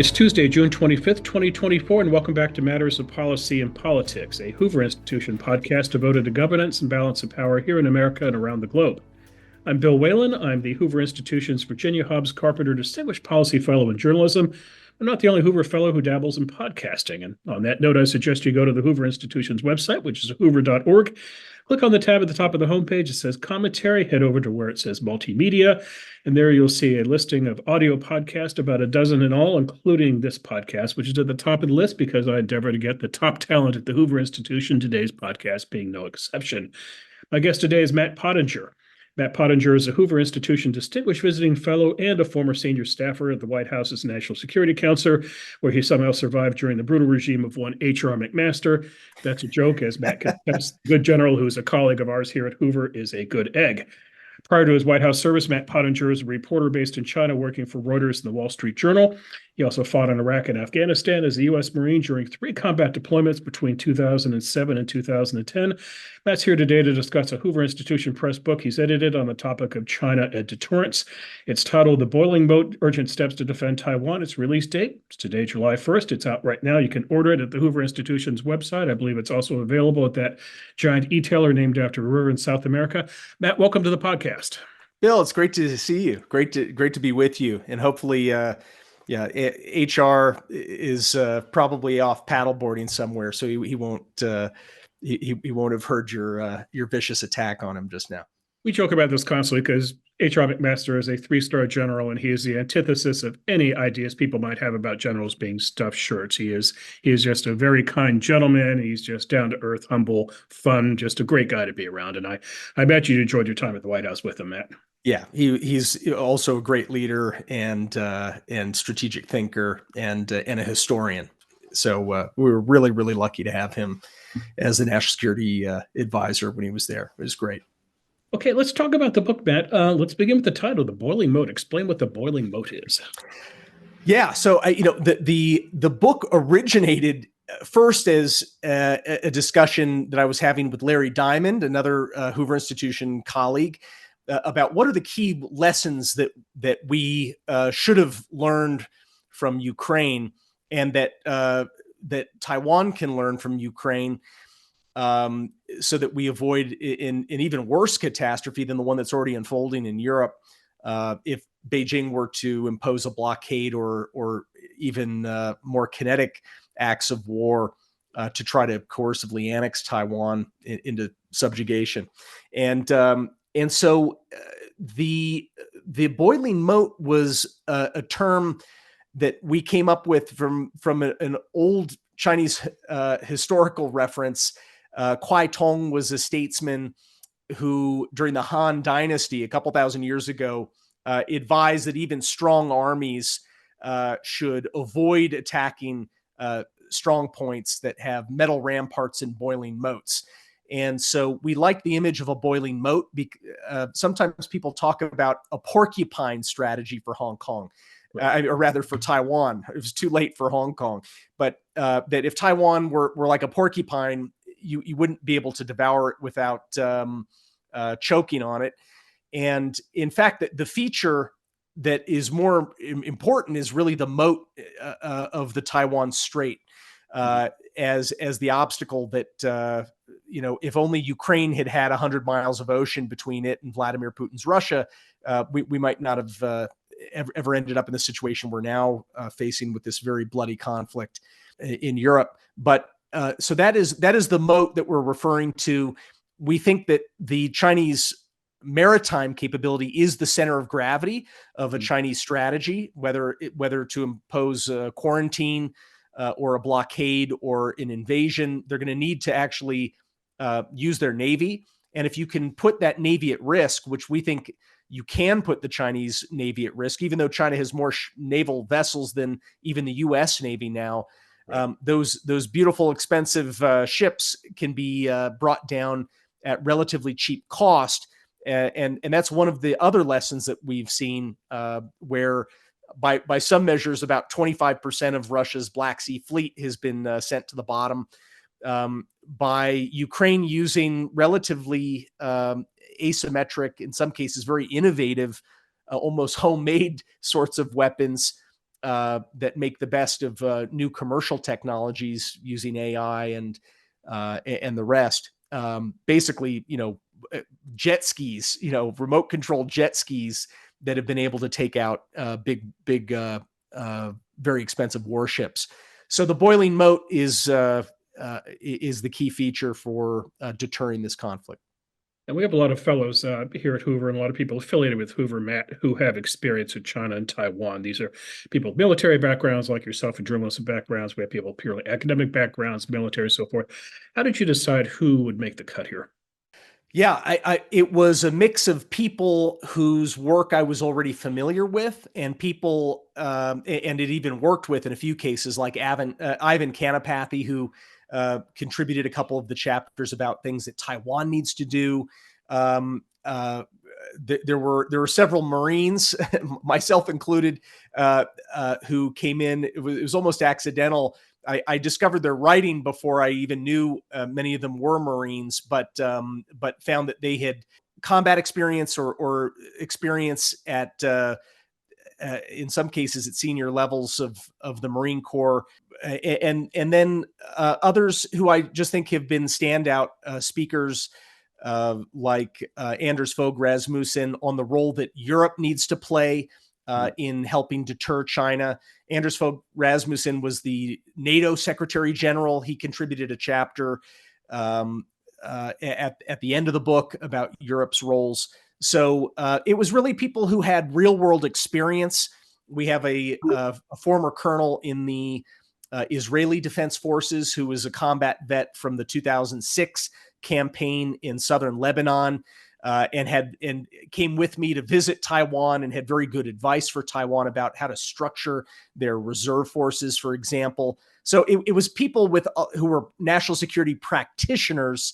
It's Tuesday, June 25th, 2024, and welcome back to Matters of Policy and Politics, a Hoover Institution podcast devoted to governance and balance of power here in America and around the globe. I'm Bill Whalen. I'm the Hoover Institution's Virginia Hobbs Carpenter Distinguished Policy Fellow in Journalism. I'm not the only Hoover Fellow who dabbles in podcasting. And on that note, I suggest you go to the Hoover Institution's website, which is hoover.org. Click on the tab at the top of the homepage. It says commentary. Head over to where it says multimedia. And there you'll see a listing of audio podcasts, about a dozen in all, including this podcast, which is at the top of the list because I endeavor to get the top talent at the Hoover Institution, today's podcast being no exception. My guest today is Matt Pottinger. Matt Pottinger is a Hoover Institution Distinguished Visiting Fellow and a former senior staffer at the White House's National Security Counselor, where he somehow survived during the brutal regime of one H.R. McMaster. That's a joke, as Matt confessed. The good general, who is a colleague of ours here at Hoover, is a good egg. Prior to his White House service, Matt Pottinger is a reporter based in China working for Reuters and the Wall Street Journal. He also fought in Iraq and Afghanistan as a U.S. Marine during 3 combat deployments between 2007 and 2010. Matt's here today to discuss a Hoover Institution press book he's edited on the topic of China and deterrence. It's titled The Boiling Moat, Urgent Steps to Defend Taiwan. Its release date is today, July 1st. It's out right now. You can order it at the Hoover Institution's website. I believe it's also available at that giant e-tailer named after a river in South America. Matt, welcome to the podcast. Bill, it's great to see you. Great to be with you. And hopefully, HR is probably off paddleboarding somewhere, so he won't he won't have heard your vicious attack on him just now. We joke about this constantly because H.R. McMaster is a 3-star general, and he is the antithesis of any ideas people might have about generals being stuffed shirts. He is just a very kind gentleman. He's just down to earth, humble, fun, just a great guy to be around. And I bet you enjoyed your time at the White House with him, Matt. Yeah, he's also a great leader and strategic thinker and a historian. So we were really, really lucky to have him as the national security advisor when he was there. It was great. Okay, let's talk about the book, Matt. Let's begin with the title, The Boiling Moat. Explain what the boiling moat is. Yeah, so the book originated first as a discussion that I was having with Larry Diamond, another Hoover Institution colleague, about what are the key lessons that we should have learned from Ukraine, and that Taiwan can learn from Ukraine, so that we avoid an even worse catastrophe than the one that's already unfolding in Europe, if Beijing were to impose a blockade or even more kinetic acts of war to try to coercively annex Taiwan into subjugation. And so the boiling moat was a term that we came up with from an old Chinese historical reference. Kwai Tong was a statesman who, during the Han Dynasty, a couple thousand years ago, advised that even strong armies should avoid attacking strong points that have metal ramparts and boiling moats. And so we like the image of a boiling moat. Sometimes people talk about a porcupine strategy for Hong Kong, or rather for Taiwan. It was too late for Hong Kong. But that if Taiwan were like a porcupine, you wouldn't be able to devour it without choking on it. And in fact, the feature that is more important is really the moat of the Taiwan-Strait as the obstacle that, if only Ukraine had 100 miles of ocean between it and Vladimir Putin's Russia, we might not have ever ended up in the situation we're now facing with this very bloody conflict in Europe. But so that is the moat that we're referring to. We think that the Chinese maritime capability is the center of gravity of a Chinese strategy, whether to impose a quarantine or a blockade or an invasion. They're going to need to actually use their navy. And if you can put that navy at risk, which we think you can put the Chinese navy at risk, even though China has more naval vessels than even the U.S. Navy now, those beautiful, expensive ships can be brought down at relatively cheap cost. And that's one of the other lessons that we've seen, where by some measures, about 25% of Russia's Black Sea fleet has been sent to the bottom by Ukraine using relatively asymmetric, in some cases very innovative, almost homemade sorts of weapons that make the best of new commercial technologies using AI and the rest. Basically, jet skis, remote controlled jet skis that have been able to take out big, very expensive warships. So the Boiling Moat is the key feature for deterring this conflict. And we have a lot of fellows here at Hoover and a lot of people affiliated with Hoover, Matt, who have experience with China and Taiwan. These are people with military backgrounds like yourself and journalistic backgrounds. We have people with purely academic backgrounds, military, so forth. How did you decide who would make the cut here? Yeah, it was a mix of people whose work I was already familiar with, and people, and it even worked with in a few cases, like Ivan Kanapathy, who contributed a couple of the chapters about things that Taiwan needs to do. There were several Marines, myself included, who came in. It was almost accidental. I discovered their writing before I even knew many of them were Marines, but found that they had combat experience or experience at in some cases at senior levels of the Marine Corps, and then others who I just think have been standout speakers, like Anders Fogh Rasmussen, on the role that Europe needs to play in helping deter China. Anders Fogh Rasmussen was the NATO Secretary General. He contributed a chapter at the end of the book about Europe's roles. So it was really people who had real world experience. We have a former colonel in the Israeli Defense Forces who was a combat vet from the 2006 campaign in southern Lebanon. And came with me to visit Taiwan and had very good advice for Taiwan about how to structure their reserve forces, for example. So it was people who were national security practitioners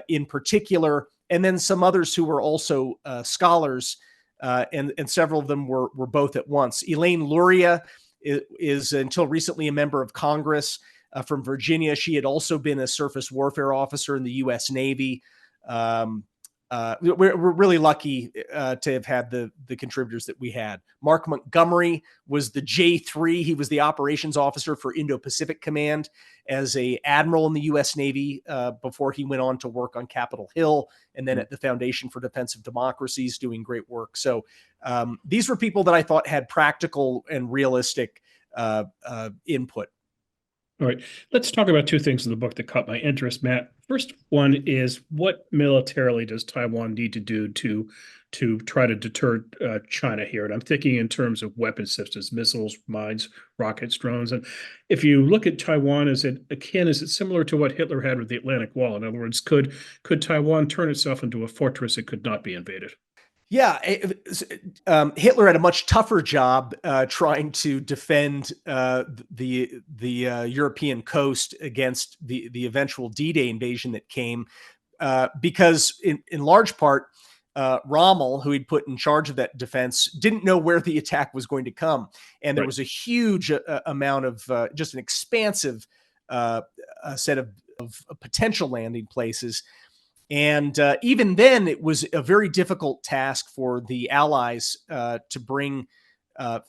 in particular, and then some others who were also scholars, and several of them were both at once. Elaine Luria is until recently a member of Congress from Virginia. She had also been a surface warfare officer in the U.S. Navy. We're really lucky to have had the contributors that we had. Mark Montgomery was the J3. He was the operations officer for Indo-Pacific Command as a admiral in the U.S. Navy before he went on to work on Capitol Hill and then at the Foundation for Defense of Democracies, doing great work. So these were people that I thought had practical and realistic input. All right, let's talk about two things in the book that caught my interest, Matt. First one is, what militarily does Taiwan need to do to try to deter China here? And I'm thinking in terms of weapon systems, missiles, mines, rockets, drones. And if you look at Taiwan, is it similar to what Hitler had with the Atlantic Wall? In other words, could Taiwan turn itself into a fortress that could not be invaded? Yeah, Hitler had a much tougher job trying to defend the European coast against the eventual D-Day invasion that came, because in large part, Rommel, who he'd put in charge of that defense, didn't know where the attack was going to come, and there was a huge amount of just an expansive set of potential landing places. And even then, it was a very difficult task for the Allies to bring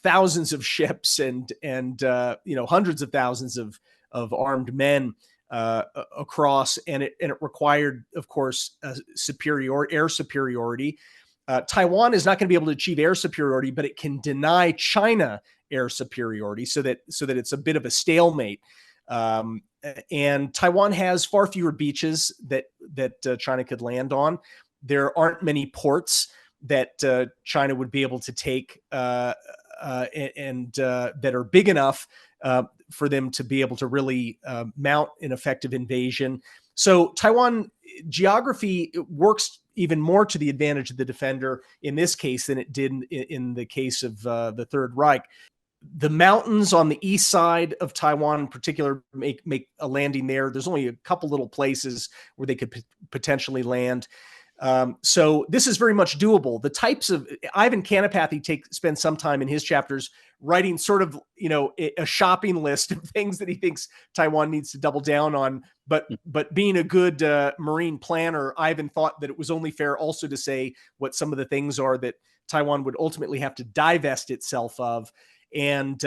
thousands of ships and hundreds of thousands of armed men across, and it required, of course, air superiority. Taiwan is not going to be able to achieve air superiority, but it can deny China air superiority, so that it's a bit of a stalemate. And Taiwan has far fewer beaches that China could land on. There aren't many ports that China would be able to take and that are big enough for them to be able to really mount an effective invasion. So Taiwan geography works even more to the advantage of the defender in this case than it did in the case of the Third Reich. The mountains on the east side of Taiwan in particular make a landing there. There's only a couple little places where they could potentially land. So this is very much doable. The types of Ivan Kanapathy spends some time in his chapters writing sort of, a shopping list of things that he thinks Taiwan needs to double down on. But being a good Marine planner, Ivan thought that it was only fair also to say what some of the things are that Taiwan would ultimately have to divest itself of. And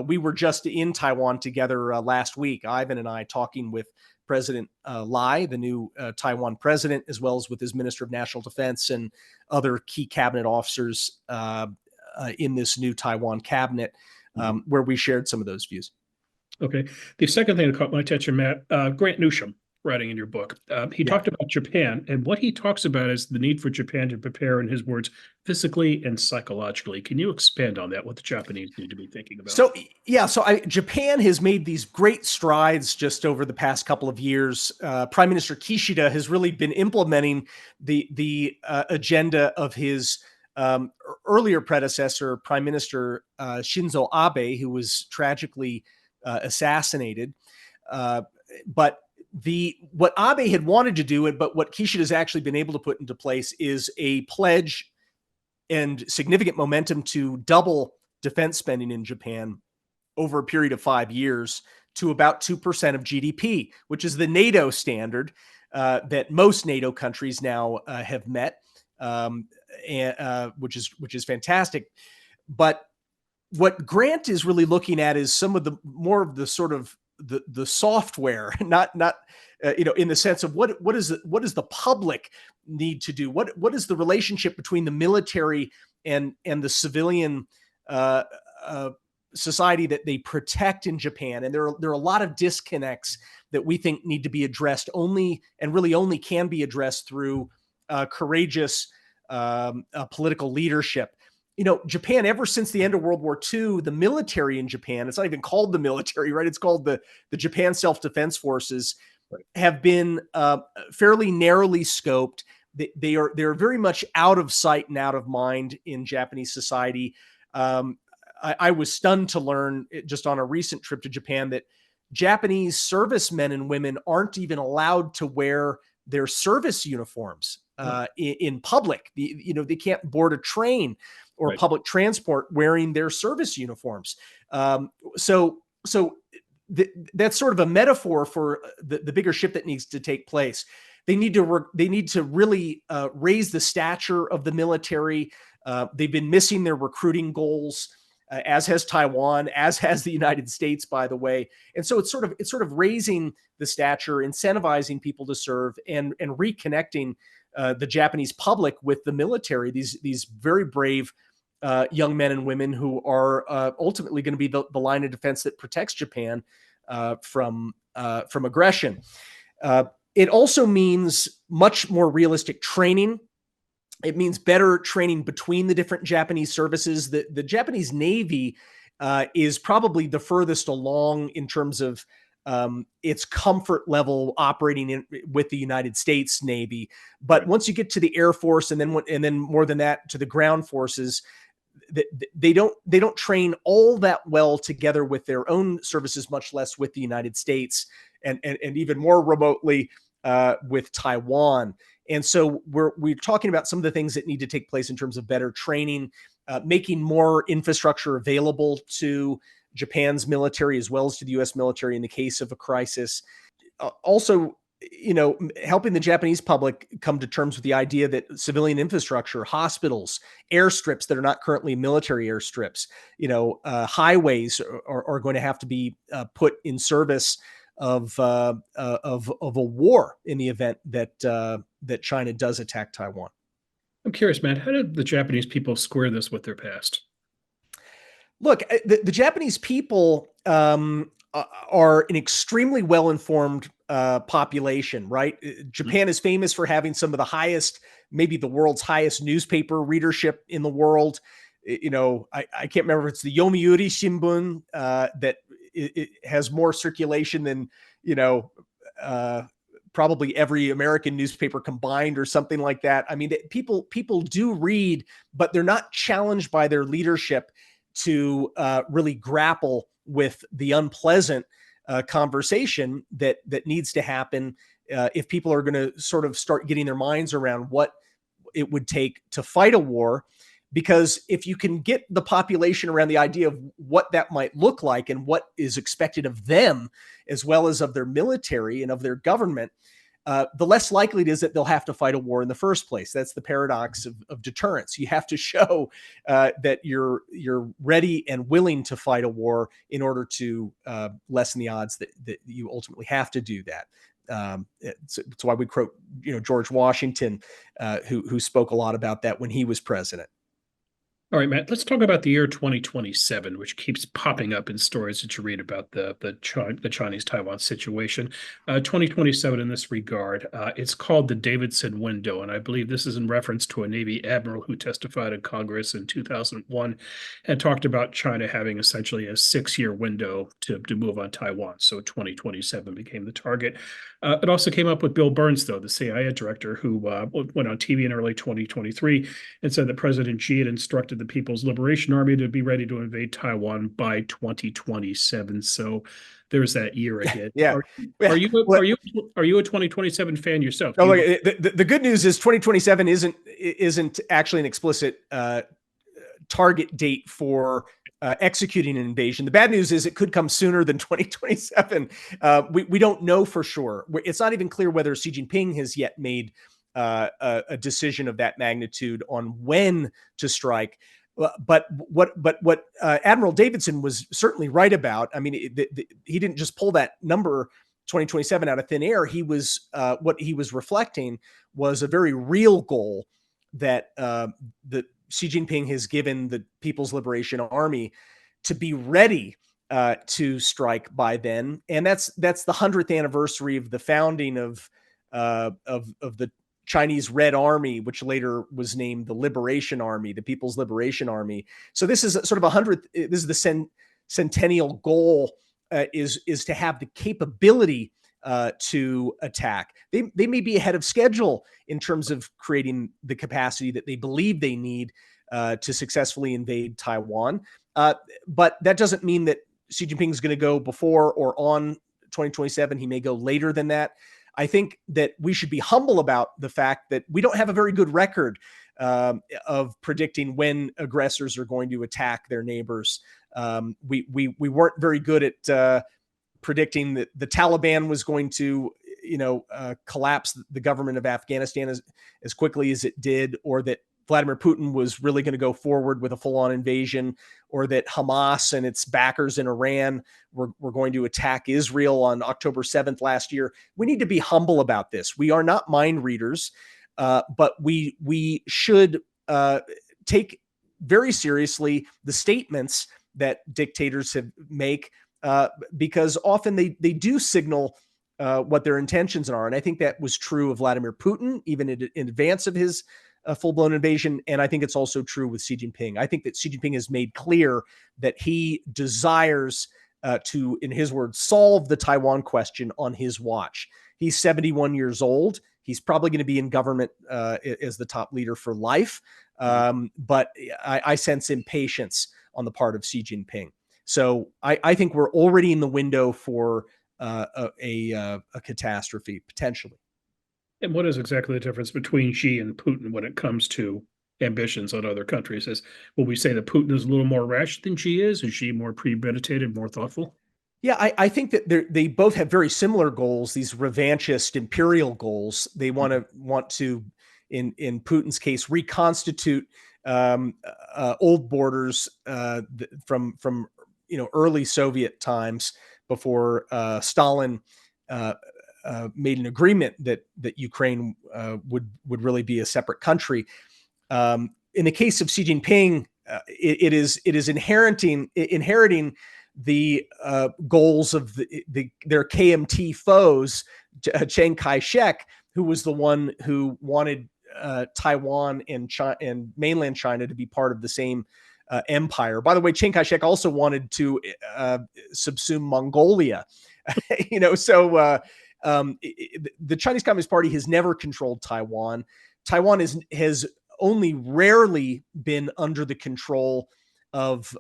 we were just in Taiwan together last week, Ivan and I, talking with President Lai, the new Taiwan president, as well as with his Minister of National Defense and other key cabinet officers in this new Taiwan cabinet, where we shared some of those views. Okay. The second thing that caught my attention, Matt, Grant Newsham, writing in your book, he talked about Japan, and what he talks about is the need for Japan to prepare, in his words, physically and psychologically. Can you expand on that, what the Japanese need to be thinking about? So Japan has made these great strides just over the past couple of years. Prime Minister Kishida has really been implementing the agenda of his earlier predecessor, Prime Minister Shinzo Abe, who was tragically assassinated. But what Abe had wanted to do, but what Kishida has actually been able to put into place, is a pledge and significant momentum to double defense spending in Japan over a period of 5 years to about 2% of GDP, which is the NATO standard that most NATO countries now have met, which is fantastic. But what Grant is really looking at is some of the more of the sort of the software, not in the sense of what does the public need to do? What is the relationship between the military and the civilian society that they protect in Japan? And there are a lot of disconnects that we think need to be addressed only can be addressed through courageous political leadership. Japan, ever since the end of World War II, the military in Japan, it's not even called the military, right? It's called the Japan Self-Defense Forces, have been fairly narrowly scoped. They're very much out of sight and out of mind in Japanese society. I was stunned to learn just on a recent trip to Japan that Japanese servicemen and women aren't even allowed to wear their service uniforms in public. They can't board a train or public transport wearing their service uniforms. So that's sort of a metaphor for the bigger shift that needs to take place. They need to really raise the stature of the military. They've been missing their recruiting goals, as has Taiwan, as has the United States, by the way. And so it's sort of raising the stature, incentivizing people to serve, and reconnecting the Japanese public with the military. These very brave young men and women who are ultimately going to be the line of defense that protects Japan from aggression. It also means much more realistic training. It means better training between the different Japanese services. The Japanese Navy is probably the furthest along in terms of its comfort level operating with the United States Navy. But once you get to the Air Force, and then more than that, to the ground forces, they don't train all that well together with their own services, much less with the United States, and even more remotely with Taiwan. And so we're talking about some of the things that need to take place in terms of better training, making more infrastructure available to Japan's military as well as to the U.S. military in the case of a crisis. Also, helping the Japanese public come to terms with the idea that civilian infrastructure, hospitals, airstrips that are not currently military airstrips, highways are going to have to be put in service of a war in the event that China does attack Taiwan. I'm curious, Matt, how did the Japanese people square this with their past? Look, the Japanese people are an extremely well-informed population, right? Japan is famous for having some of the highest, maybe the world's highest newspaper readership in the world. I can't remember if it's the Yomiuri Shimbun that it has more circulation than, probably every American newspaper combined or something like that. I mean, people do read, but they're not challenged by their leadership to really grapple with the unpleasant conversation that needs to happen if people are going to sort of start getting their minds around what it would take to fight a war. Because if you can get the population around the idea of what that might look like and what is expected of them, as well as of their military and of their government, the less likely it is that they'll have to fight a war in the first place. That's the paradox of deterrence. You have to show that you're ready and willing to fight a war in order to lessen the odds that you ultimately have to do that. It's why we quote, George Washington, who spoke a lot about that when he was president. All right, Matt, let's talk about the year 2027, which keeps popping up in stories that you read about the Chinese Taiwan situation. 2027 in this regard, it's called the Davidson window, and I believe this is in reference to a Navy admiral who testified in Congress in 2001 and talked about China having essentially a 6-year window to move on Taiwan. So 2027 became the target. It also came up with Bill Burns, though, the CIA director, who went on TV in early 2023 and said that President Xi had instructed the People's Liberation Army to be ready to invade Taiwan by 2027. So there's that year again. Yeah. Are you a 2027 fan yourself? No, the good news is 2027 isn't actually an explicit target date for executing an invasion. The bad news is it could come sooner than 2027. We don't know for sure. It's not even clear whether Xi Jinping has yet made a decision of that magnitude on when to strike. But what Admiral Davidson was certainly right about. I mean, he didn't just pull that number 2027 out of thin air. He was what he was reflecting was a very real goal that the Xi Jinping has given the People's Liberation Army to be ready to strike by then, and that's the 100th anniversary of the founding of the Chinese Red Army, which later was named the Liberation Army, the People's Liberation Army. So this is sort of 100th. This is the centennial goal is to have the capability to attack. They may be ahead of schedule in terms of creating the capacity that they believe they need to successfully invade Taiwan. But that doesn't mean that Xi Jinping is going to go before or on 2027. He may go later than that. I think that we should be humble about the fact that we don't have a very good record of predicting when aggressors are going to attack their neighbors. We weren't very good at predicting that the Taliban was going to, collapse the government of Afghanistan as quickly as it did, or that Vladimir Putin was really going to go forward with a full-on invasion, or that Hamas and its backers in Iran were going to attack Israel on October 7th last year. We need to be humble about this. We are not mind readers, but we should take very seriously the statements that dictators make, because often they do signal what their intentions are. And I think that was true of Vladimir Putin, even in advance of his full-blown invasion. And I think it's also true with Xi Jinping. I think that Xi Jinping has made clear that he desires to, in his words, solve the Taiwan question on his watch. He's 71 years old. He's probably going to be in government as the top leader for life. But I sense impatience on the part of Xi Jinping. So I think we're already in the window for a catastrophe, potentially. And what is exactly the difference between Xi and Putin when it comes to ambitions on other countries? Will we say that Putin is a little more rash than Xi is? Is Xi more premeditated, more thoughtful? Yeah, I think that they both have very similar goals, these revanchist imperial goals. They want to, in Putin's case, reconstitute old borders from early Soviet times before Stalin made an agreement that Ukraine would really be a separate country. In the case of Xi Jinping, it is inheriting the goals of their KMT foes, Chiang Kai-shek, who was the one who wanted Taiwan and mainland China to be part of the same empire. By the way, Chiang Kai-shek also wanted to subsume Mongolia. The Chinese Communist Party has never controlled Taiwan. Taiwan has only rarely been under the control of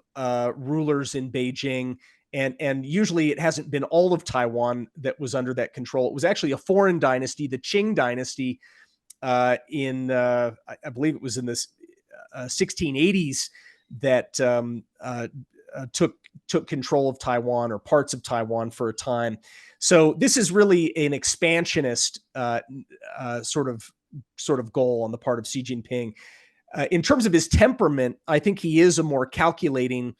rulers in Beijing, and usually it hasn't been all of Taiwan that was under that control. It was actually a foreign dynasty, the Qing dynasty, I believe it was in the 1680s, that took took control of Taiwan or parts of Taiwan for a time. So this is really an expansionist sort of goal on the part of Xi Jinping. In terms of his temperament, I think he is a more calculating,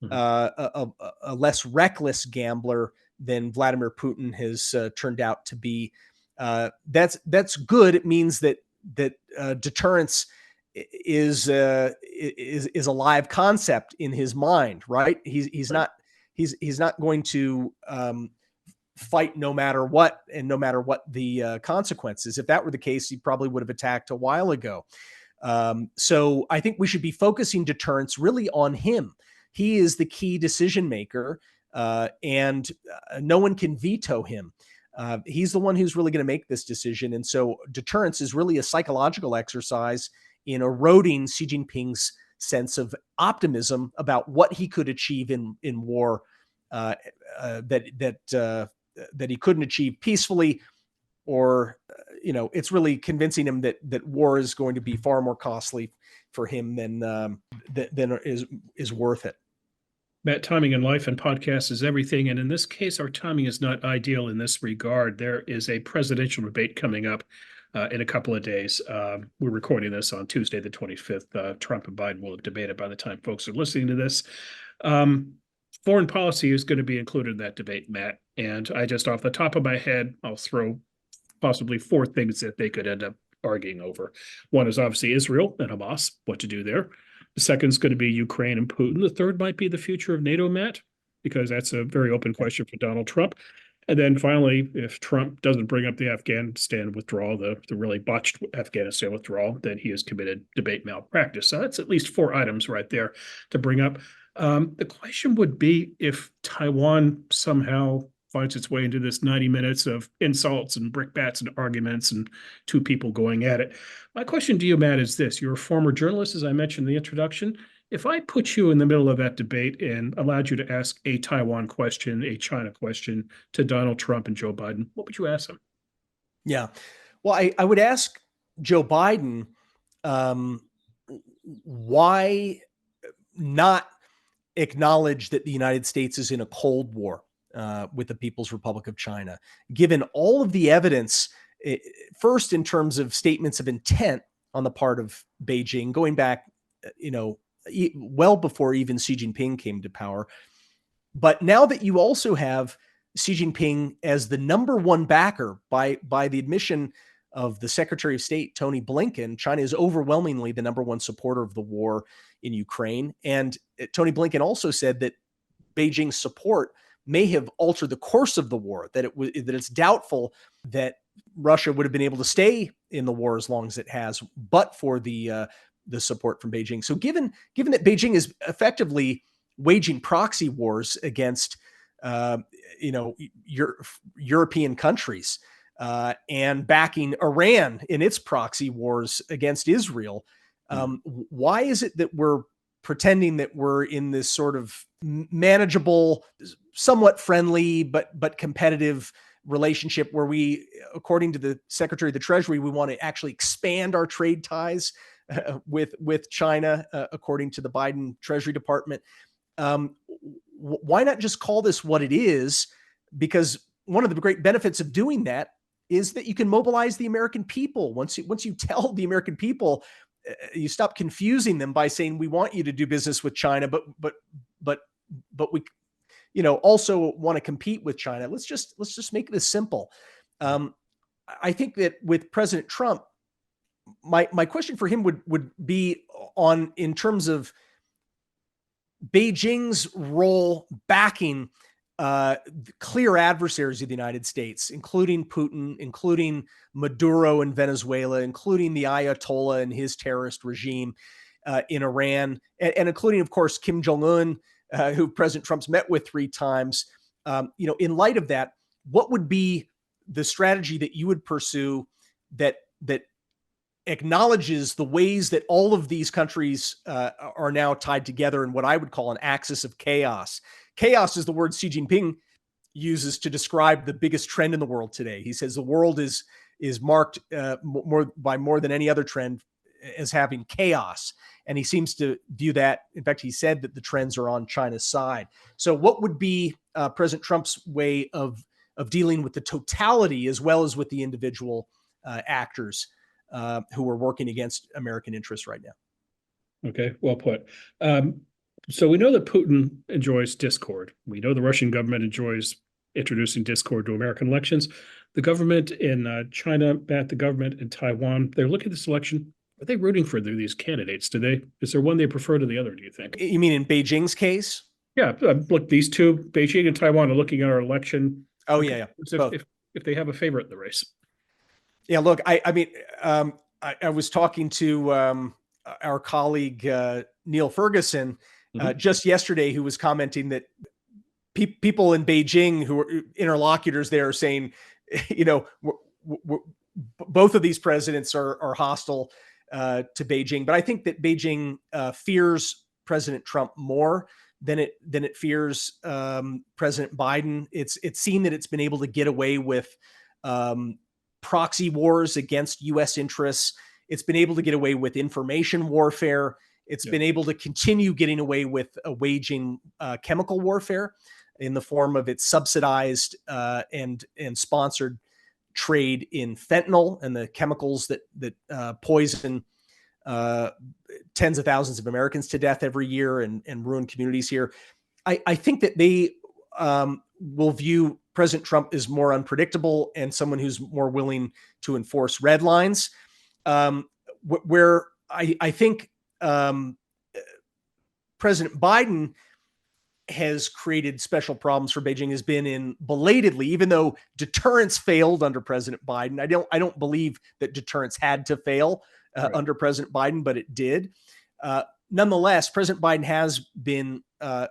a less reckless gambler than Vladimir Putin has turned out to be. That's good. It means that deterrence is a live concept in his mind, right? He's not going to fight no matter what, and no matter what the consequences. If that were the case, he probably would have attacked a while ago. So I think we should be focusing deterrence really on him. He is the key decision maker, and no one can veto him. He's the one who's really going to make this decision. And so deterrence is really a psychological exercise in eroding Xi Jinping's sense of optimism about what he could achieve in war, that he couldn't achieve peacefully, or it's really convincing him that war is going to be far more costly for him than is worth it. Matt, timing in life and podcasts is everything. And in this case, our timing is not ideal in this regard. There is a presidential debate coming up in a couple of days. We're recording this on Tuesday, the 25th. Trump and Biden will have debated by the time folks are listening to this. Foreign policy is going to be included in that debate, Matt. And I just, off the top of my head, I'll throw possibly 4 things that they could end up arguing over. One is obviously Israel and Hamas, what to do there. The second is going to be Ukraine and Putin. The third might be the future of NATO, Matt, because that's a very open question for Donald Trump. And then finally, if Trump doesn't bring up the Afghanistan withdrawal, the really botched Afghanistan withdrawal, then he has committed debate malpractice. So that's at least 4 items right there to bring up. The question would be if Taiwan somehow finds its way into this 90 minutes of insults and brickbats and arguments and 2 people going at it. My question to you, Matt, is this. You're a former journalist, as I mentioned in the introduction. If I put you in the middle of that debate and allowed you to ask a Taiwan question, a China question to Donald Trump and Joe Biden, what would you ask them? Yeah. Well, I would ask Joe Biden, why not acknowledge that the United States is in a Cold War with the People's Republic of China, given all of the evidence, first in terms of statements of intent on the part of Beijing, going back, well before even Xi Jinping came to power. But now that you also have Xi Jinping as the number one backer by the admission of the Secretary of State, Tony Blinken, China is overwhelmingly the number one supporter of the war in Ukraine. And Tony Blinken also said that Beijing's support may have altered the course of the war, that it's doubtful that Russia would have been able to stay in the war as long as it has, but for the support from Beijing. So given that Beijing is effectively waging proxy wars against European countries and backing Iran in its proxy wars against Israel, why is it that we're pretending that we're in this sort of manageable, somewhat friendly, but competitive relationship where we, according to the Secretary of the Treasury, we want to actually expand our trade ties with China, according to the Biden Treasury Department? Why not just call this what it is? Because one of the great benefits of doing that is that you can mobilize the American people. Once you tell the American people, you stop confusing them by saying we want you to do business with China, but we, also want to compete with China. Let's just make this simple. I think that with President Trump, my question for him would be in terms of Beijing's role backing clear adversaries of the United States, including Putin, including Maduro in Venezuela, including the Ayatollah and his terrorist regime in Iran, and including, of course, Kim Jong-un, who President Trump's met with 3 times. In light of that, what would be the strategy that you would pursue that acknowledges the ways that all of these countries are now tied together in what I would call an axis of chaos? Chaos is the word Xi Jinping uses to describe the biggest trend in the world today. He says the world is marked more than any other trend as having chaos. And he seems to view that. In fact, he said that the trends are on China's side. So what would be President Trump's way of dealing with the totality as well as with the individual actors who are working against American interests right now? Okay, well put. So we know that Putin enjoys discord. We know the Russian government enjoys introducing discord to American elections. The government in China, the government in Taiwan, they're looking at this election. Are they rooting for these candidates? Is there one they prefer to the other, do you think? You mean in Beijing's case? Yeah, look, these two, Beijing and Taiwan, are looking at our election. Oh, yeah. If they have a favorite in the race. Yeah, look, I was talking to our colleague, Neil Ferguson, just yesterday, who was commenting that people in Beijing who are interlocutors there are saying, both of these presidents are hostile to Beijing. But I think that Beijing fears President Trump more than it fears President Biden. It's seen that it's been able to get away with proxy wars against U.S. interests. It's been able to get away with information warfare. It's been able to continue getting away with waging chemical warfare in the form of its subsidized and sponsored trade in fentanyl and the chemicals that poison tens of thousands of Americans to death every year and ruin communities here. I think that they will view President Trump as more unpredictable and someone who's more willing to enforce red lines. Where I think President Biden has created special problems for Beijing has been in belatedly, even though deterrence failed under President Biden. I don't believe that deterrence had to fail under President Biden, but it did. Nonetheless, President Biden has been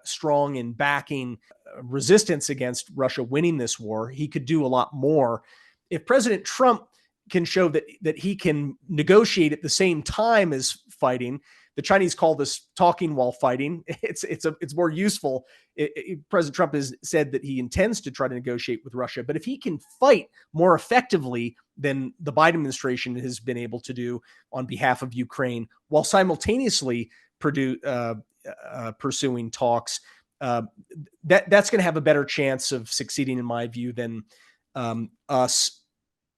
strong in backing resistance against Russia winning this war. He could do a lot more. If President Trump can show that he can negotiate at the same time as fighting, the Chinese call this talking while fighting. It's more useful. President Trump has said that he intends to try to negotiate with Russia, but if he can fight more effectively than the Biden administration has been able to do on behalf of Ukraine, while simultaneously pursuing talks, that's going to have a better chance of succeeding, in my view, than us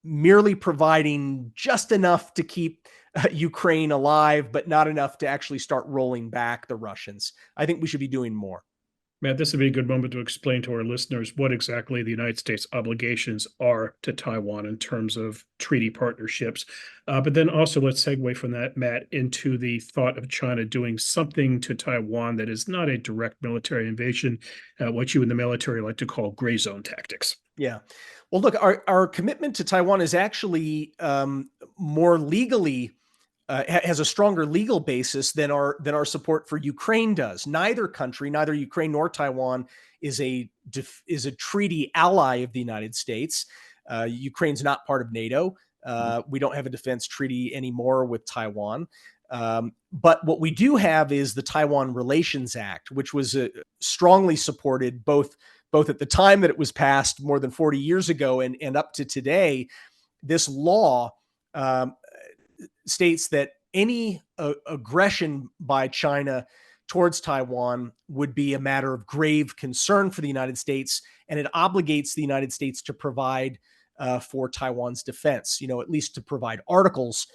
merely providing just enough to keep Ukraine alive, but not enough to actually start rolling back the Russians. I think we should be doing more. Matt, this would be a good moment to explain to our listeners what exactly the United States obligations are to Taiwan in terms of treaty partnerships. But then also let's segue from that, Matt, into the thought of China doing something to Taiwan that is not a direct military invasion, what you in the military like to call gray zone tactics. Yeah. Well, look, our commitment to Taiwan is actually more legally has a stronger legal basis than our support for Ukraine does. Neither country, neither Ukraine nor Taiwan, is a treaty ally of the United States. Ukraine's not part of NATO. We don't have a defense treaty anymore with Taiwan. But what we do have is the Taiwan Relations Act, which was strongly supported both at the time that it was passed more than 40 years ago and up to today. This law states that any aggression by China towards Taiwan would be a matter of grave concern for the United States, and it obligates the United States to provide for Taiwan's defense, at least to provide articles,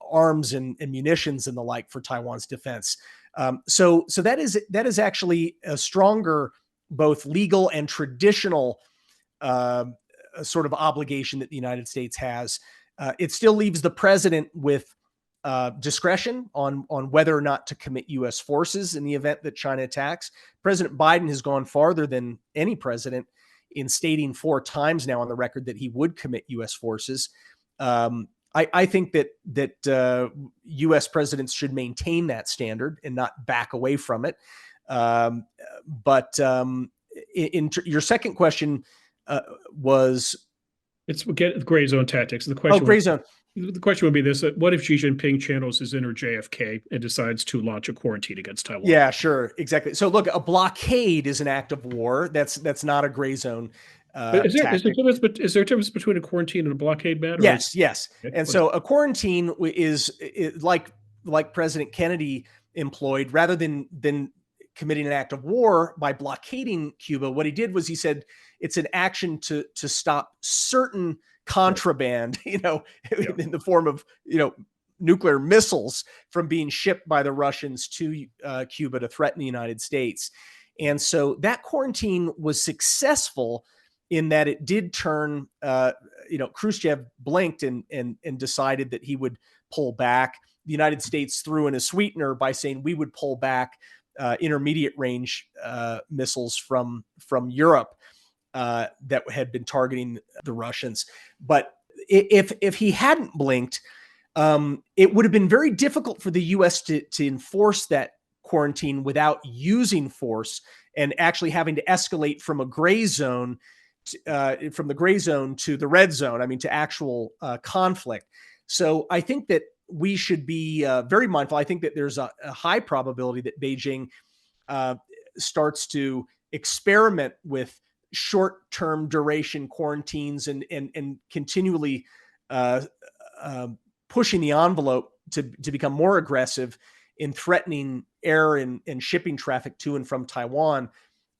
arms and munitions and the like for Taiwan's defense. So that is actually a stronger both legal and traditional sort of obligation that the United States has. It still leaves the president with discretion on whether or not to commit U.S. forces in the event that China attacks. President Biden has gone farther than any president in stating 4 times now on the record that he would commit U.S. forces. I think that U.S. presidents should maintain that standard and not back away from it. But in your second question was... It's gray zone tactics. The question gray zone. The question would be this: what if Xi Jinping channels his inner JFK and decides to launch a quarantine against Taiwan? Yeah, sure, exactly. So look, a blockade is an act of war. That's not a gray zone. But tactic. is there a difference between a quarantine and a blockade, Matt? Or Yes, yes. okay, And so a quarantine is like President Kennedy employed, rather than committing an act of war by blockading Cuba. What he did was he said it's an action to stop certain contraband, yeah. in the form of nuclear missiles from being shipped by the Russians to Cuba to threaten the United States. And so that quarantine was successful in that it did turn, Khrushchev blinked and decided that he would pull back. The United States threw in a sweetener by saying we would pull back intermediate range missiles from Europe that had been targeting the Russians. But if he hadn't blinked, it would have been very difficult for the U.S. to enforce that quarantine without using force and actually having to escalate from a gray zone, from the gray zone to the red zone. I mean, to actual conflict. So I think that we should be very mindful. I think that there's a high probability that Beijing starts to experiment with short-term duration quarantines and continually pushing the envelope to become more aggressive in threatening air and shipping traffic to and from Taiwan.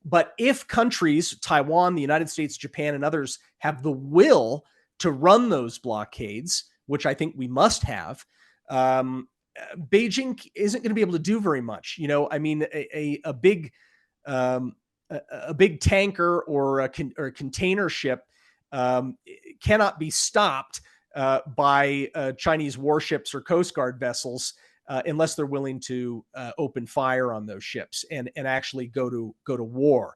But if countries, Taiwan, the United States, Japan, and others have the will to run those blockades, which I think we must have, Beijing isn't going to be able to do very much. I mean, a big tanker or a container ship cannot be stopped by Chinese warships or Coast Guard vessels unless they're willing to open fire on those ships and actually go to war.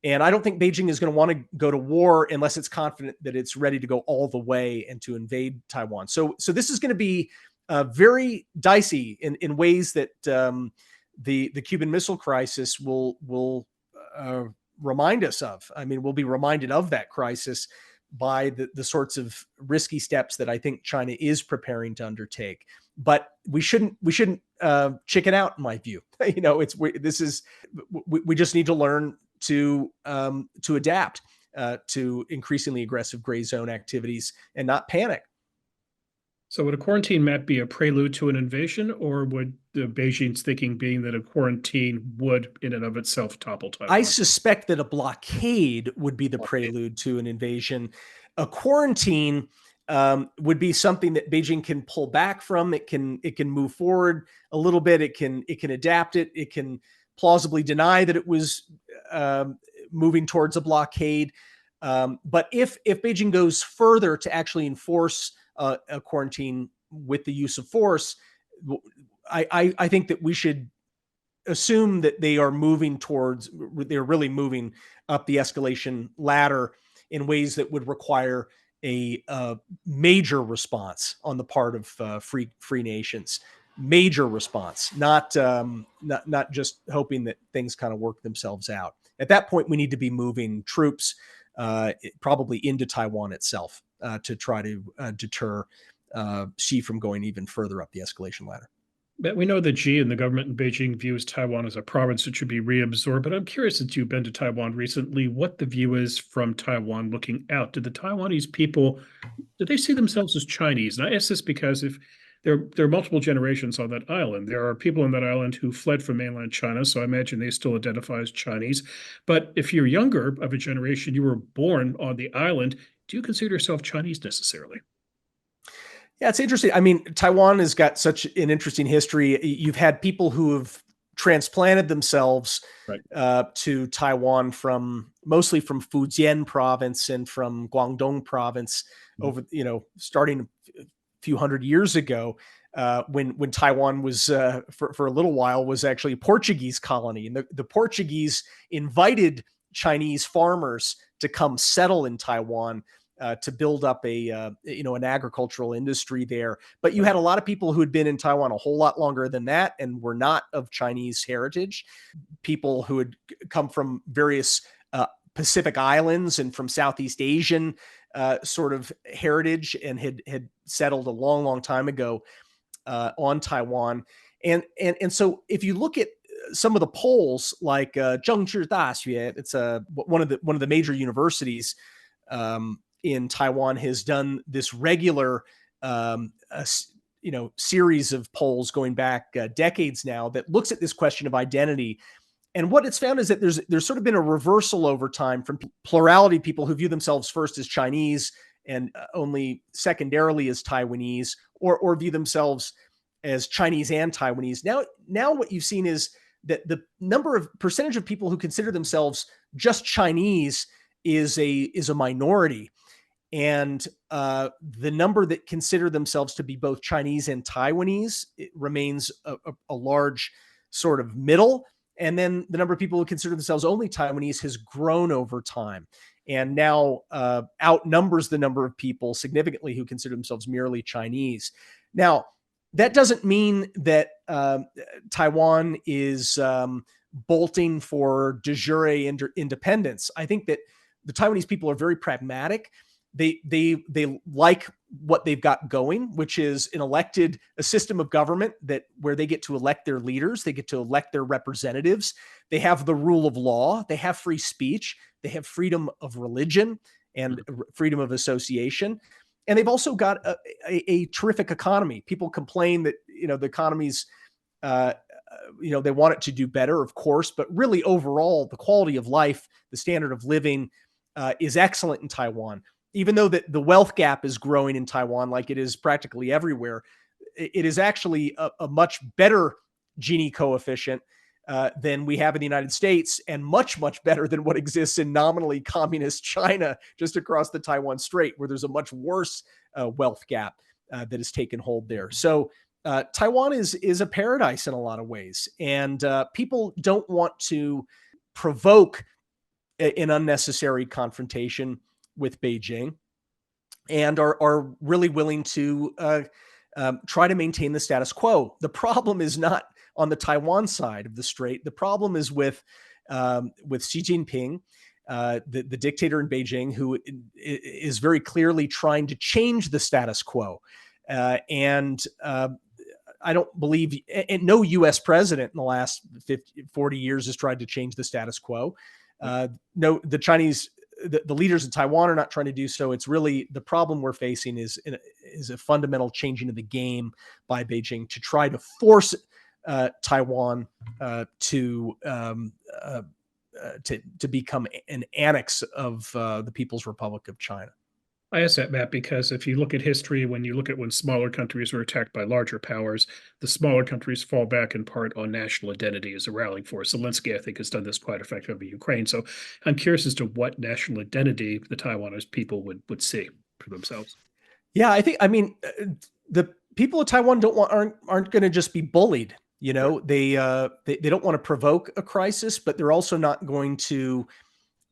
And I don't think Beijing is going to want to go to war unless it's confident that it's ready to go all the way and to invade Taiwan. So this is going to be very dicey in ways that the Cuban Missile Crisis will remind us of. I mean, we'll be reminded of that crisis by the sorts of risky steps that I think China is preparing to undertake. But we shouldn't chicken out, in my view. We just need to learn to adapt to increasingly aggressive gray zone activities and not panic. So would a quarantine map be a prelude to an invasion, or would the Beijing's thinking being that a quarantine would in and of itself topple Taiwan? I suspect that a blockade would be the prelude to an invasion. A quarantine would be something that Beijing can pull back from. It can move forward a little bit. It can adapt it. It can plausibly deny that it was moving towards a blockade. But if Beijing goes further to actually enforce a quarantine with the use of force, I think that we should assume that they're really moving up the escalation ladder in ways that would require a major response on the part of free nations. Major response, not just hoping that things kind of work themselves out. At that point, we need to be moving troops probably into Taiwan itself to try to deter Xi from going even further up the escalation ladder. But we know that Xi and the government in Beijing views Taiwan as a province that should be reabsorbed. But I'm curious, since you've been to Taiwan recently, what the view is from Taiwan looking out. Did the Taiwanese people, do they see themselves as Chinese? And I ask this because if there are multiple generations on that island. There are people on that island who fled from mainland China, so I imagine they still identify as Chinese. But if you're younger of a generation, you were born on the island, do you consider yourself Chinese necessarily? Yeah, it's interesting. I mean, Taiwan has got such an interesting history. You've had people who have transplanted themselves to Taiwan mostly from Fujian province and from Guangdong province over, starting a few hundred years ago, when Taiwan was for a little while was actually a Portuguese colony, and the Portuguese invited Chinese farmers to come settle in Taiwan to build up an agricultural industry there. But you had a lot of people who had been in Taiwan a whole lot longer than that and were not of Chinese heritage. People who had come from various Pacific islands and from Southeast Asian sort of heritage and had settled a long, long time ago on Taiwan. And so if you look at some of the polls, like Zhengzhi Daxue, it's one of the major universities in Taiwan, has done this regular series of polls going back decades now that looks at this question of identity. And what it's found is that there's sort of been a reversal over time from plurality people who view themselves first as Chinese and only secondarily as Taiwanese, or view themselves as Chinese and Taiwanese. Now what you've seen is that the percentage of people who consider themselves just Chinese is a minority. And the number that consider themselves to be both Chinese and Taiwanese, it remains a large sort of middle. And then the number of people who consider themselves only Taiwanese has grown over time, and now outnumbers the number of people significantly who consider themselves merely Chinese. Now, that doesn't mean that Taiwan is bolting for de jure independence. I think that the Taiwanese people are very pragmatic. They like what they've got going, which is a system of government where they get to elect their leaders, they get to elect their representatives. They have the rule of law, they have free speech, they have freedom of religion and freedom of association. And they've also got a terrific economy. People complain that, the economy's, they want it to do better, of course, but really overall, the quality of life, the standard of living is excellent in Taiwan. Even though the wealth gap is growing in Taiwan, like it is practically everywhere, it is actually a much better Gini coefficient than we have in the United States, and much, much better than what exists in nominally communist China just across the Taiwan-Strait, where there's a much worse wealth gap that has taken hold there. So Taiwan is a paradise in a lot of ways, and people don't want to provoke an unnecessary confrontation with Beijing, and are really willing to try to maintain the status quo. The problem is not on the Taiwan side of the strait. The problem is with Xi Jinping, the dictator in Beijing, who is very clearly trying to change the status quo. And I don't believe, and no U.S. president in the last 40 years has tried to change the status quo. No, the Chinese, the leaders in Taiwan are not trying to do so. It's really the problem we're facing is a fundamental changing of the game by Beijing to try to force Taiwan to become an annex of the People's Republic of China. I ask that, Matt, because if you look at history, when you look at when smaller countries are attacked by larger powers, the smaller countries fall back in part on national identity as a rallying force. Zelensky, I think, has done this quite effectively in Ukraine. So I'm curious as to what national identity the Taiwanese people would see for themselves. Yeah, I mean, the people of Taiwan aren't going to just be bullied. They don't want to provoke a crisis, but they're also not going to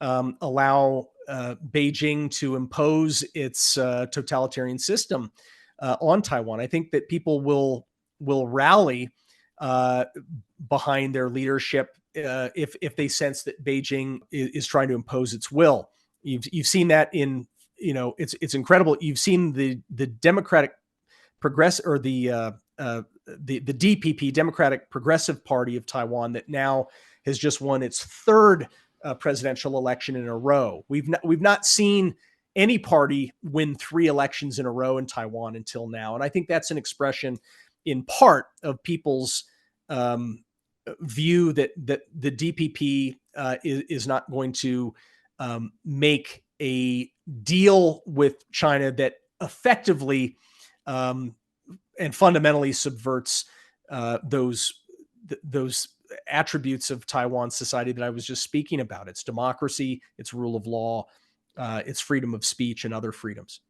allow Beijing to impose its totalitarian system on Taiwan. I think that people will rally behind their leadership if they sense that Beijing is trying to impose its will. You've seen that in, it's incredible. You've seen the Democratic Progress, or the DPP, Democratic Progressive Party of Taiwan, that now has just won its third presidential election in a row. We've not seen any party win 3 elections in a row in Taiwan until now, and I think that's an expression, in part, of people's view that the DPP is not going to make a deal with China that effectively and fundamentally subverts those attributes of Taiwan society that I was just speaking about. It's democracy, it's rule of law, it's freedom of speech, and other freedoms.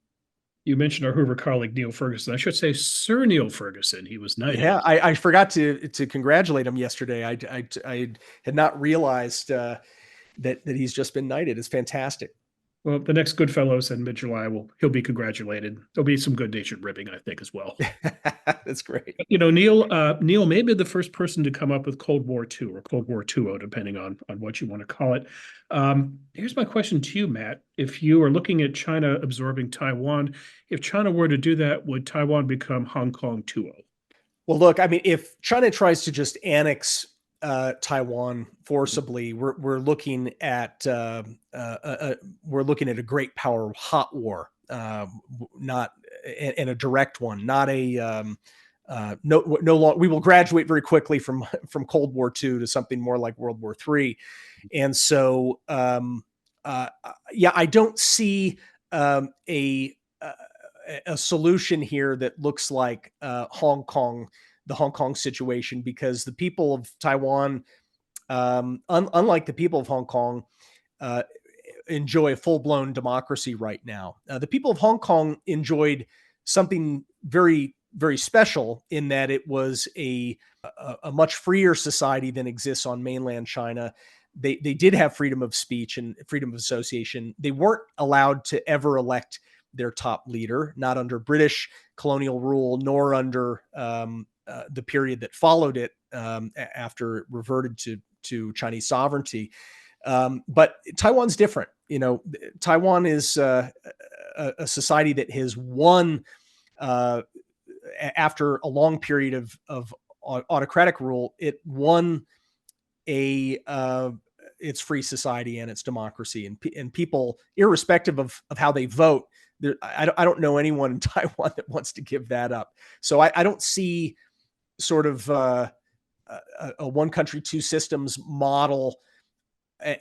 You mentioned our Hoover colleague, Neil Ferguson. I should say Sir Neil Ferguson. He was knighted. Yeah, I forgot to congratulate him yesterday. I had not realized that he's just been knighted. It's fantastic. Well, the next Goodfellows in mid-July, he'll be congratulated. There'll be some good-natured ribbing, I think, as well. That's great. Neil may be the first person to come up with Cold War II, or Cold War 2.0, depending on what you want to call it. Here's my question to you, Matt. If you are looking at China absorbing Taiwan, if China were to do that, would Taiwan become Hong Kong 2.0? Well, look, I mean, if China tries to just annex Taiwan forcibly, we're looking at a great power hot war, not and a direct one, not a no long. We will graduate very quickly from Cold War II to something more like World War III, and so I don't see a solution here that looks like Hong Kong, the Hong Kong situation, because the people of Taiwan, unlike the people of Hong Kong, enjoy a full-blown democracy right now. The people of Hong Kong enjoyed something very, very special in that it was a much freer society than exists on mainland China. They did have freedom of speech and freedom of association. They weren't allowed to ever elect their top leader, not under British colonial rule, nor under the period that followed it after it reverted to Chinese sovereignty. But Taiwan's different. Taiwan is a society that has won after a long period of autocratic rule. It won its free society and its democracy, and people, irrespective of how they vote, I don't know anyone in Taiwan that wants to give that up. So I don't see sort of a one country, two systems model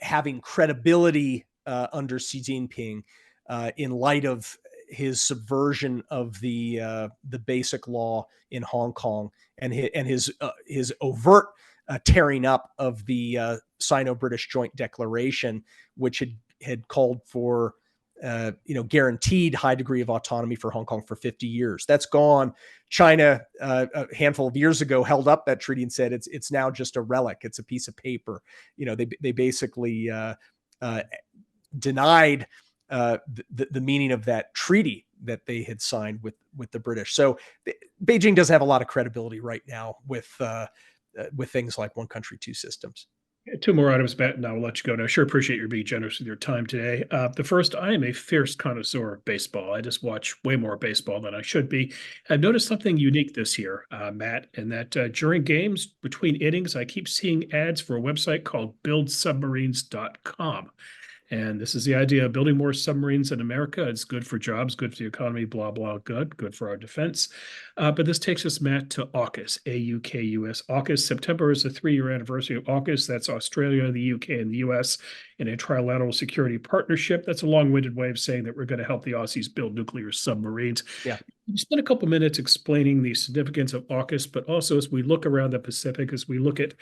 having credibility under Xi Jinping in light of his subversion of the basic law in Hong Kong and his overt tearing up of the Sino-British Joint Declaration, which had called for guaranteed high degree of autonomy for Hong Kong for 50 years. That's gone. China, a handful of years ago, held up that treaty and said it's now just a relic. It's a piece of paper. They basically denied the meaning of that treaty that they had signed with the British. So Beijing doesn't have a lot of credibility right now with things like one country, two systems. Two more items, Matt, and I will let you go. And I sure appreciate your being generous with your time today. The first, I am a fierce connoisseur of baseball. I just watch way more baseball than I should be. I've noticed something unique this year, Matt, and that during games, between innings, I keep seeing ads for a website called buildsubmarines.com. And this is the idea of building more submarines in America. It's good for jobs, good for the economy, blah, blah, good for our defense. But this takes us, Matt, to AUKUS, AUKUS. AUKUS, September is the 3-year anniversary of AUKUS. That's Australia, the UK, and the US in a trilateral security partnership. That's a long-winded way of saying that we're going to help the Aussies build nuclear submarines. Yeah. You spent a couple minutes explaining the significance of AUKUS, but also as we look around the Pacific, if we look at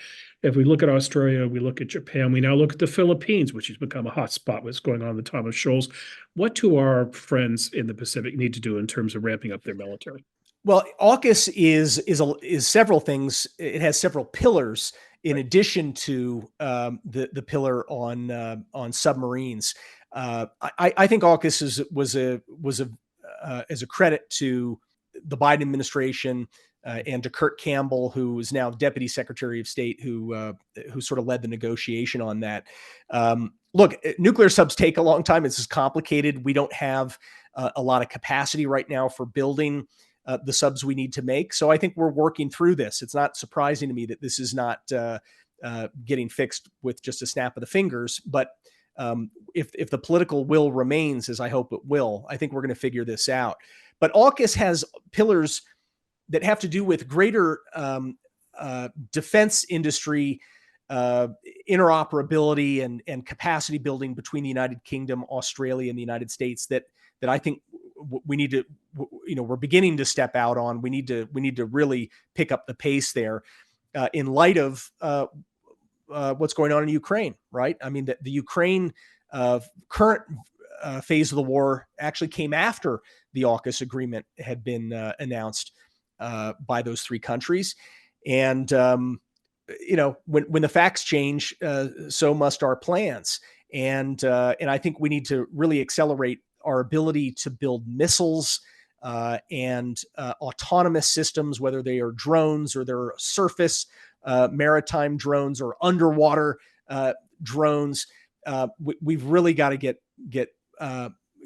Australia, we look at Japan, we now look at the Philippines, which has become a hot spot, what's going on in the Thomas Shoals. What do our friends in the Pacific need to do in terms of ramping up their military? Well, AUKUS is several things. It has several pillars in addition to the pillar on submarines. I think AUKUS was a credit to the Biden administration and to Kurt Campbell, who is now Deputy Secretary of State, who sort of led the negotiation on that. Look, nuclear subs take a long time. It's complicated. We don't have a lot of capacity right now for building the subs we need to make. So I think we're working through this. It's not surprising to me that this is not getting fixed with just a snap of the fingers. But if the political will remains, as I hope it will, I think we're going to figure this out. But AUKUS has pillars that have to do with greater defense industry interoperability and capacity building between the United Kingdom, Australia, and the United States that I think we need to, we're beginning to step out on. We need to really pick up the pace there in light of what's going on in Ukraine, right? I mean, the Ukraine current phase of the war actually came after the AUKUS agreement had been announced by those three countries. And, when the facts change, so must our plans. And I think we need to really accelerate our ability to build missiles and autonomous systems, whether they are drones or they're surface maritime drones or underwater drones. We've really got to get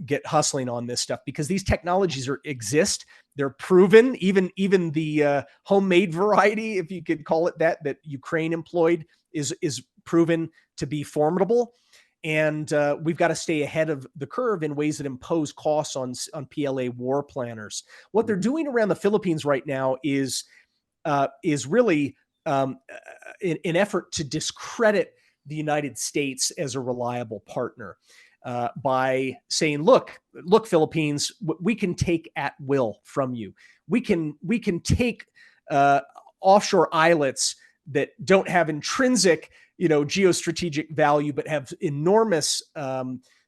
get hustling on this stuff, because these technologies exist. They're proven. Even the homemade variety, if you could call it that Ukraine employed, is proven to be formidable. And we've got to stay ahead of the curve in ways that impose costs on PLA war planners. What they're doing around the Philippines right now is really an effort to discredit the United States as a reliable partner by saying, look, Philippines, we can take at will from you. We can take offshore islets that don't have intrinsic, geostrategic value, but have enormous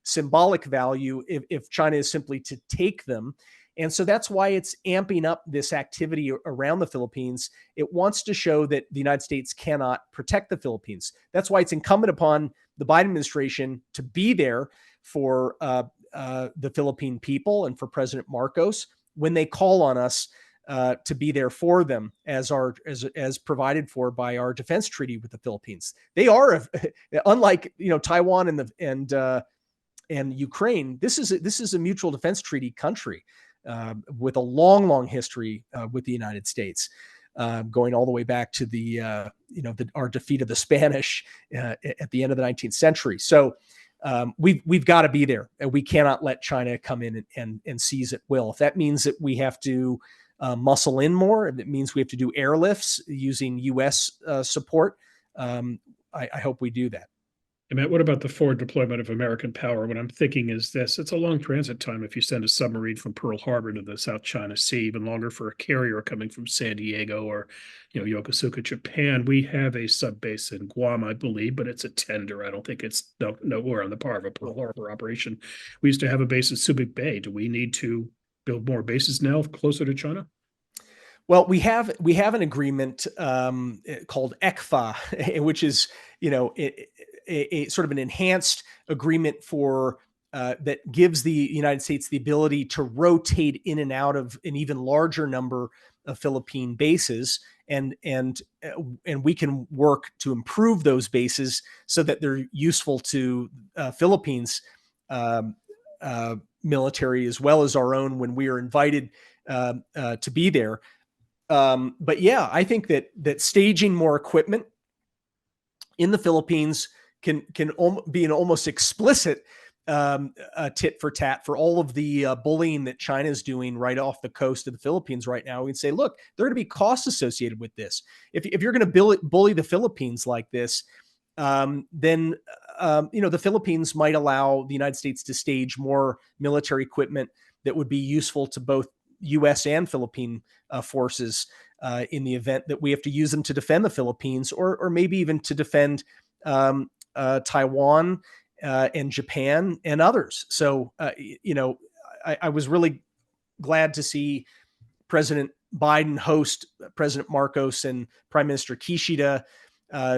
symbolic value if China is simply to take them. And so that's why it's amping up this activity around the Philippines. It wants to show that the United States cannot protect the Philippines. That's why it's incumbent upon the Biden administration to be there for the Philippine people and for President Marcos when they call on us to be there for them as provided for by our defense treaty with the Philippines. They are, unlike Taiwan and Ukraine, this is a mutual defense treaty country with a long history with the United States, going all the way back to our defeat of the Spanish at the end of the 19th century. So we've got to be there, and we cannot let China come in and seize at will. If that means that we have to muscle in more, if it means we have to do airlifts using U.S. support, I hope we do that. And Matt, what about the forward deployment of American power? What I'm thinking is this: it's a long transit time if you send a submarine from Pearl Harbor to the South China Sea, even longer for a carrier coming from San Diego or, Yokosuka, Japan. We have a sub base in Guam, I believe, but it's a tender. I don't think it's nowhere on the par of a Pearl Harbor operation. We used to have a base at Subic Bay. Do we need to build more bases now closer to China? Well, we have an agreement called ECFA, which is a sort of an enhanced agreement for that gives the United States the ability to rotate in and out of an even larger number of Philippine bases, and we can work to improve those bases so that they're useful to Philippines military as well as our own when we are invited to be there. But yeah, I think that staging more equipment in the Philippines can be an almost explicit tit for tat for all of the bullying that China is doing right off the coast of the Philippines right now. We can say, look, there are going to be costs associated with this. If you're going to bully the Philippines like this, then the Philippines might allow the United States to stage more military equipment that would be useful to both U.S. and Philippine forces in the event that we have to use them to defend the Philippines, or maybe even to defend Taiwan and Japan and others. So, I was really glad to see President Biden host President Marcos and Prime Minister Kishida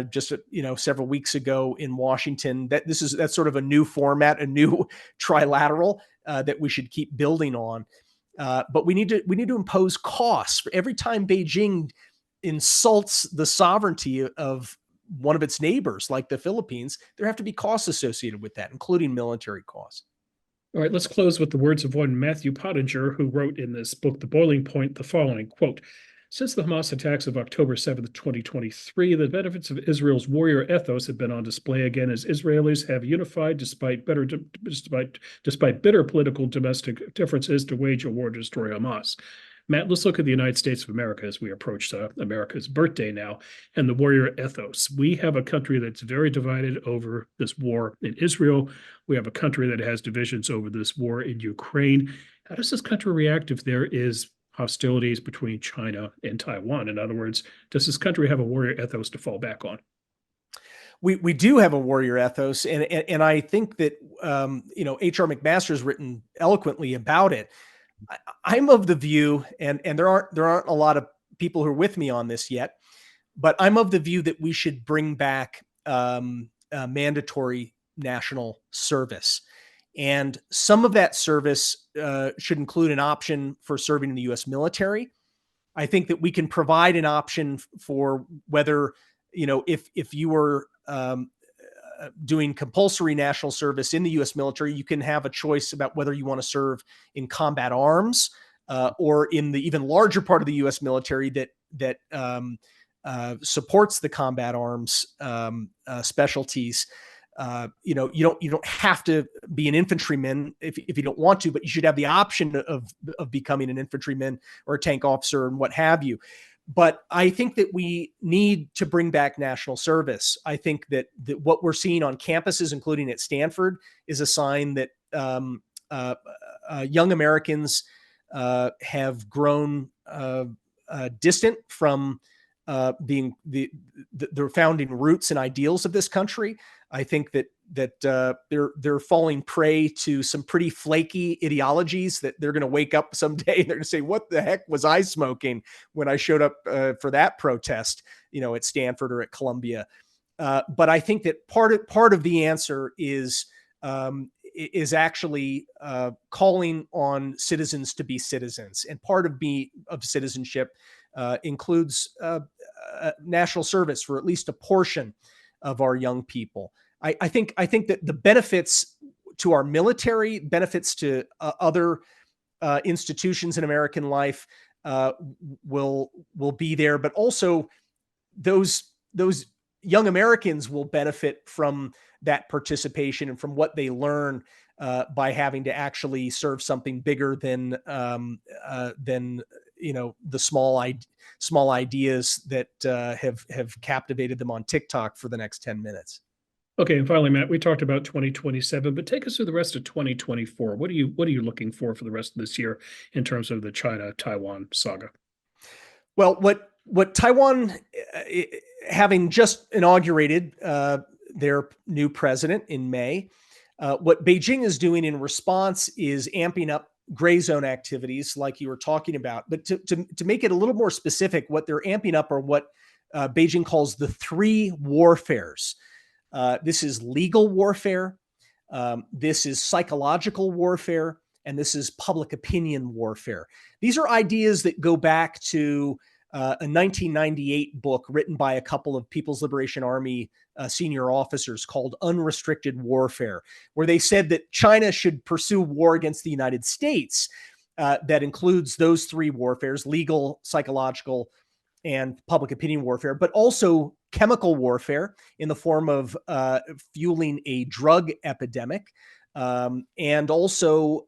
just several weeks ago in Washington. That's sort of a new format, a new trilateral that we should keep building on. But we need to impose costs for every time Beijing insults the sovereignty of one of its neighbors, like the Philippines. There have to be costs associated with that, including military costs. All right, let's close with the words of one Matthew Pottinger, who wrote in this book, The Boiling Point, the following, quote, "Since the Hamas attacks of October 7th, 2023, the benefits of Israel's warrior ethos have been on display again as Israelis have unified despite bitter political domestic differences to wage a war to destroy Hamas." Matt, let's look at the United States of America as we approach America's birthday now and the warrior ethos. We have a country that's very divided over this war in Israel. We have a country that has divisions over this war in Ukraine. How does this country react if there is hostilities between China and Taiwan? In other words, does this country have a warrior ethos to fall back on? We do have a warrior ethos, and I think that H.R. McMaster has written eloquently about it. I'm of the view, and there aren't a lot of people who are with me on this yet, but I'm of the view that we should bring back mandatory national service. And some of that service should include an option for serving in the U.S. military. I think that we can provide an option for whether, if you were doing compulsory national service in the U.S. military, you can have a choice about whether you want to serve in combat arms or in the even larger part of the U.S. military that supports the combat arms specialties. You don't have to be an infantryman if you don't want to, but you should have the option of becoming an infantryman or a tank officer and what have you. But I think that we need to bring back national service. I think that what we're seeing on campuses, including at Stanford, is a sign that young Americans have grown distant from being the founding roots and ideals of this country. I think that they're falling prey to some pretty flaky ideologies that they're going to wake up someday and they're going to say, "What the heck was I smoking when I showed up for that protest, at Stanford or at Columbia?" But I think that part of the answer is actually calling on citizens to be citizens, and part of citizenship includes national service for at least a portion of our young people. I think that the benefits to our military, benefits to other institutions in American life will be there, but also those young Americans will benefit from that participation and from what they learn by having to actually serve something bigger than the small ideas that have captivated them on TikTok for the next 10 minutes. Okay, and finally, Matt, we talked about 2027, but take us through the rest of 2024. What are you looking for the rest of this year in terms of the China-Taiwan saga? Well, what Taiwan, having just inaugurated their new president in May, what Beijing is doing in response is amping up gray zone activities like you were talking about. But to make it a little more specific, what they're amping up are what Beijing calls the three warfares. This is legal warfare, this is psychological warfare, and this is public opinion warfare. These are ideas that go back to a 1998 book written by a couple of People's Liberation Army senior officers called Unrestricted Warfare, where they said that China should pursue war against the United States that includes those three warfares: legal, psychological, and public opinion warfare, but also chemical warfare in the form of fueling a drug epidemic, and also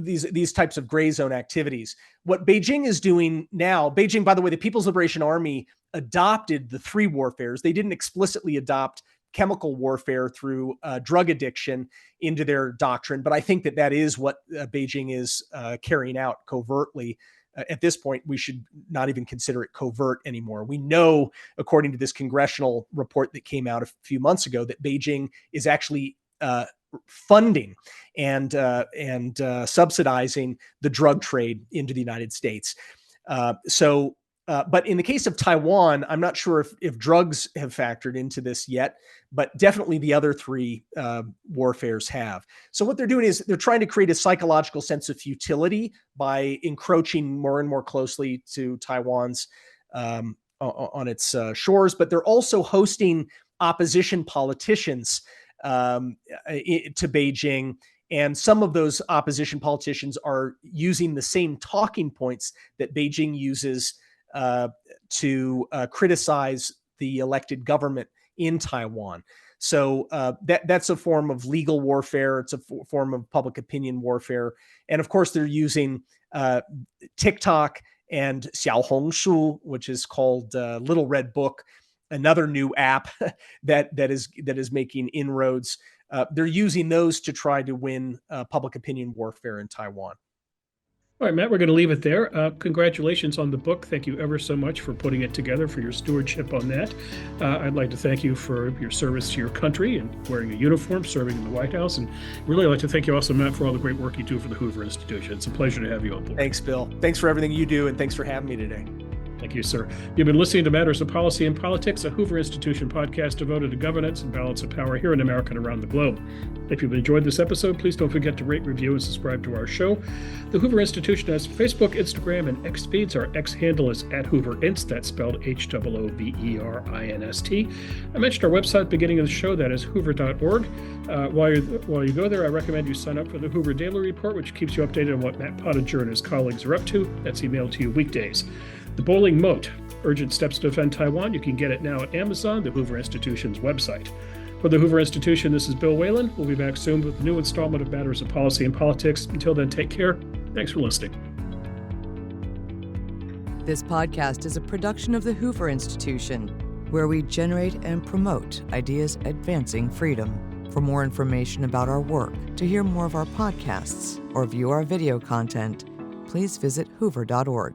these types of gray zone activities. What Beijing is doing now, Beijing, by the way, the People's Liberation Army adopted the three warfares. They didn't explicitly adopt chemical warfare through drug addiction into their doctrine, but I think that is what Beijing is carrying out covertly. At this point, we should not even consider it covert anymore. We know, according to this congressional report that came out a few months ago, that Beijing is actually funding and subsidizing the drug trade into the United States. But in the case of Taiwan, I'm not sure if drugs have factored into this yet, but definitely the other three warfares have. So what they're doing is they're trying to create a psychological sense of futility by encroaching more and more closely to Taiwan's on its shores, but they're also hosting opposition politicians to Beijing. And some of those opposition politicians are using the same talking points that Beijing uses to criticize the elected government in Taiwan. So that's a form of legal warfare. It's a form of public opinion warfare. And of course, they're using TikTok and Xiaohongshu, which is called Little Red Book, another new app that is making inroads. They're using those to try to win public opinion warfare in Taiwan. All right, Matt, we're going to leave it there. Congratulations on the book. Thank you ever so much for putting it together, for your stewardship on that. I'd like to thank you for your service to your country and wearing a uniform, serving in the White House. And really like to thank you also, Matt, for all the great work you do for the Hoover Institution. It's a pleasure to have you on board. Thanks, Bill. Thanks for everything you do, and thanks for having me today. Thank you, sir. You've been listening to Matters of Policy and Politics, a Hoover Institution podcast devoted to governance and balance of power here in America and around the globe. If you've enjoyed this episode, please don't forget to rate, review, and subscribe to our show. The Hoover Institution has Facebook, Instagram, and X feeds. Our X handle is @HooverInst. That's spelled HOOVERINST. I mentioned our website at the beginning of the show. That is hoover.org. While you go there, I recommend you sign up for the Hoover Daily Report, which keeps you updated on what Matt Pottinger and his colleagues are up to. That's emailed to you weekdays. The Boiling Moat, Urgent Steps to Defend Taiwan. You can get it now at Amazon, the Hoover Institution's website. For the Hoover Institution, this is Bill Whalen. We'll be back soon with a new installment of Matters of Policy and Politics. Until then, take care. Thanks for listening. This podcast is a production of the Hoover Institution, where we generate and promote ideas advancing freedom. For more information about our work, to hear more of our podcasts, or view our video content, please visit hoover.org.